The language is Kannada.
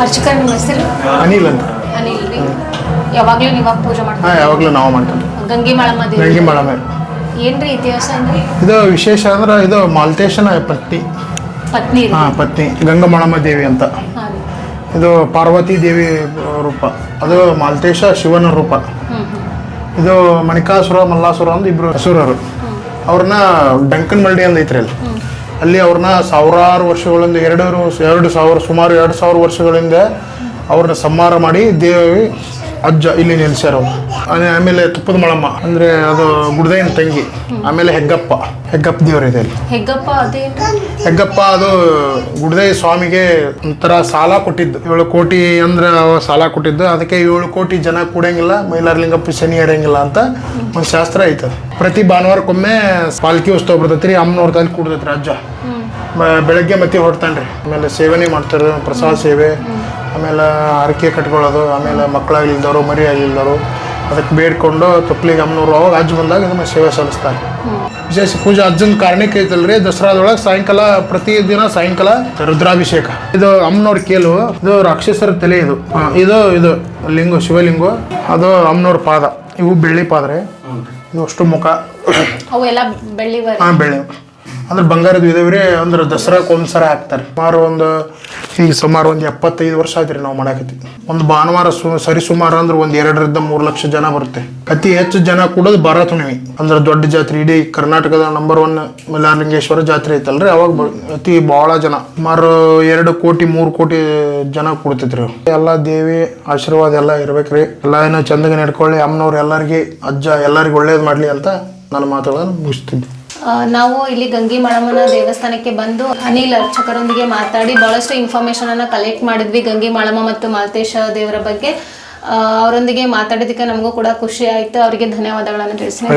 ಅರ್ಚಕ ನಿಮ್ಮ ಹೆಸರು? ಅನಿಲ್ ಅಂತ. ಅನಿಲ್ ರೀ. ಯಾವಾಗಲೂ ನೀವು ಪೂಜೆ ಮಾಡ್ತೀವಿ? ಹಾಂ, ಯಾವಾಗಲೂ ನಾವು ಮಾಡ್ತೀವಿ. ಗಂಗೆ ಮಾಳಮ್ಮ ದೇವಿ. ಗಂಗೆ ಮಾಳಮ್ಮ ಏನ್ರಿ ಇತಿಹಾಸ ಅಂದ್ರೆ? ಇದು ವಿಶೇಷ ಅಂದ್ರೆ ಇದು ಮಾಲ್ತೇಶನ ಪತ್ನಿ. ಹಾಂ, ಪತ್ನಿ ಗಂಗಮಾಳಮ್ಮ ದೇವಿ ಅಂತ. ಇದು ಪಾರ್ವತಿ ದೇವಿ ರೂಪ. ಅದು ಮಾಲ್ತೇಶ ಶಿವನ ರೂಪ. ಇದು ಮಣಿಕಾಸುರ ಮಲ್ಲಾಸುರ ಅಂತ ಇಬ್ರು ಅಸುರರು. ಅವ್ರನ್ನ ಡಂಕನ್ ಮಲ್ಡಿ ಅಂತ ಐತ್ರಿ ಅಲ್ಲಿ ಅವ್ರನ್ನ ಸಾವಿರಾರು ವರ್ಷಗಳಿಂದ ಸುಮಾರು 2000 ವರ್ಷಗಳಿಂದ ಅವ್ರನ್ನ ಸಂಹಾರ ಮಾಡಿ ದೇವಿ ಅಜ್ಜ ಇಲ್ಲಿ ನಿಲ್ಸ್ಯಾರ. ಆಮೇಲೆ ತುಪ್ಪದ ಮಳಮ್ಮ ಅಂದ್ರೆ ಅದು ಗುಡ್ದೈನ ತಂಗಿ. ಆಮೇಲೆ ಹೆಗ್ಗಪ್ಪ ದೇವ್ರ ಇದೆ ಅಲ್ಲಿ. ಹೆಗ್ಗಪ್ಪ ಅದು ಗುಡ್ದೈ ಸ್ವಾಮಿಗೆ ಒಂಥರ ಸಾಲ ಕೊಟ್ಟಿದ್ದು. 7 ಕೋಟಿ ಅಂದ್ರೆ ಸಾಲ ಕೊಟ್ಟಿದ್ದು. ಅದಕ್ಕೆ 7 ಕೋಟಿ ಜನ ಕೂಡಂಗಿಲ್ಲ, ಮೈಲಾರಲಿಂಗಪ್ಪ ಶನಿ ಹರಿಯಂಗಿಲ್ಲ ಅಂತ ಒಂದು ಶಾಸ್ತ್ರ ಐತದ. ಪ್ರತಿ ಭಾನುವಾರಕ್ಕೊಮ್ಮೆ ಪಾಲ್ಕಿ ಉತ್ಸವ ಬರ್ತೈತ್ರಿ. ಅಮ್ಮನವ್ರ ತಲೆ ಕೂಡ್ತೈತ್ರಿ ಅಜ್ಜ. ಬೆಳಗ್ಗೆ ಮತ್ತೆ ಹೊರಡ್ತಾನ್ರಿ. ಆಮೇಲೆ ಸೇವನೆ ಮಾಡ್ತಾರೆ, ಪ್ರಸಾದ ಸೇವೆ, ಆಮೇಲೆ ಹರಕೆ ಕಟ್ಕೊಳ್ಳೋದು, ಆಮೇಲೆ ಮಕ್ಕಳಾಗಿಲ್ದವರು ಮರಿ ಆಗಿಲ್ದವರು ಅದಕ್ಕೆ ಬೇಡ್ಕೊಂಡು ತುಪ್ಲಿಗೆ ಅಮ್ಮನವ್ರು ಅವಾಗ ಅಜ್ಜ ಬಂದಾಗ ಇದನ್ನು ಸೇವೆ ಸಲ್ಲಿಸ್ತಾರೆ. ವಿಶೇಷ ಪೂಜೆ ಅಜ್ಜನ ಕಾರಣಕ್ಕೆ ಐತಲ್ರಿ. ದಸರಾದೊಳಗೆ ಸಾಯಂಕಾಲ ಪ್ರತಿದಿನ ಸಾಯಂಕಾಲ ರುದ್ರಾಭಿಷೇಕ. ಇದು ಅಮ್ಮನವ್ರ ಕೇಲು. ಇದು ರಾಕ್ಷಸರ ತಲೆ. ಇದು ಲಿಂಗು ಶಿವಲಿಂಗು. ಅದು ಅಮ್ಮನವ್ರ ಪಾದ. ಇವು ಬೆಳ್ಳಿ ಪಾದ್ರೆ. ಇದು ಅಷ್ಟು ಮುಖ. ಅವೆಲ್ಲ ಬೆಳ್ಳಿ. ಹಾಂ, ಬೆಳ್ಳಿ ಅಂದ್ರೆ ಬಂಗಾರದ ಇದಾವ್ರಿ. ಅಂದ್ರೆ ದಸರಾಕ್ಕೆ ಒಂದ್ಸರ ಹಾಕ್ತಾರೆ. ಸುಮಾರು ಒಂದು 75 ವರ್ಷ ಆಯ್ತು ರೀ ನಾವು ಮಾಡಾಕತ್ತೀವಿ. ಒಂದು ಭಾನುವಾರ ಸರಿಸುಮಾರು ಅಂದ್ರೆ ಒಂದು 2 ರಿಂದ 3 ಲಕ್ಷ ಜನ ಬರುತ್ತೆ. ಅತಿ ಹೆಚ್ಚು ಜನ ಕೂಡೋದು ಭರತ್ ಹುಣ್ಣಿಮೆ. ಅಂದ್ರೆ ದೊಡ್ಡ ಜಾತ್ರೆ. ಇಡೀ ಕರ್ನಾಟಕದ ನಂಬರ್ 1 ಮೈಲಾರಲಿಂಗೇಶ್ವರ ಜಾತ್ರೆ ಐತಲ್ರಿ, ಅವಾಗ ಅತಿ ಭಾಳ ಜನ, ಸುಮಾರು 2 ಕೋಟಿ 3 ಕೋಟಿ ಜನ ಕೂಡ್ತೈತ್ರಿ. ಎಲ್ಲ ದೇವಿ ಆಶೀರ್ವಾದ ಎಲ್ಲ ಇರ್ಬೇಕ್ರಿ. ಎಲ್ಲ ಏನೋ ಚಂದಗೆ ನಡ್ಕೊಳ್ಳಿ. ಅಮ್ಮನವ್ರು ಎಲ್ಲರಿಗೆ ಅಜ್ಜ ಎಲ್ಲರಿಗೂ ಒಳ್ಳೇದು ಮಾಡಲಿ ಅಂತ ನಾನು ಮಾತಾಡೋದನ್ನು ಮುಗಿಸ್ತೀನಿ. ನಾವು ಇಲ್ಲಿ ಗಂಗೆ ಮಾಳಮ್ಮನ ದೇವಸ್ಥಾನಕ್ಕೆ ಬಂದು ಅನಿಲ್ ಅರ್ಚಕರೊಂದಿಗೆ ಮಾತಾಡಿ ಬಹಳಷ್ಟು ಇನ್ಫಾರ್ಮೇಶನ್ ಅನ್ನ ಕಲೆಕ್ಟ್ ಮಾಡಿದ್ವಿ ಗಂಗೆ ಮಾಳಮ್ಮ ಮತ್ತು ಮಾಲ್ತೇಶ ದೇವರ ಬಗ್ಗೆ. ಅವರೊಂದಿಗೆ ಮಾತಾಡೋದಕ್ಕೆ ನಮಗೂ ಕೂಡ ಖುಷಿ ಆಯ್ತು. ಅವರಿಗೆ ಧನ್ಯವಾದಗಳನ್ನು ತಿಳಿಸ್ತೀನಿ.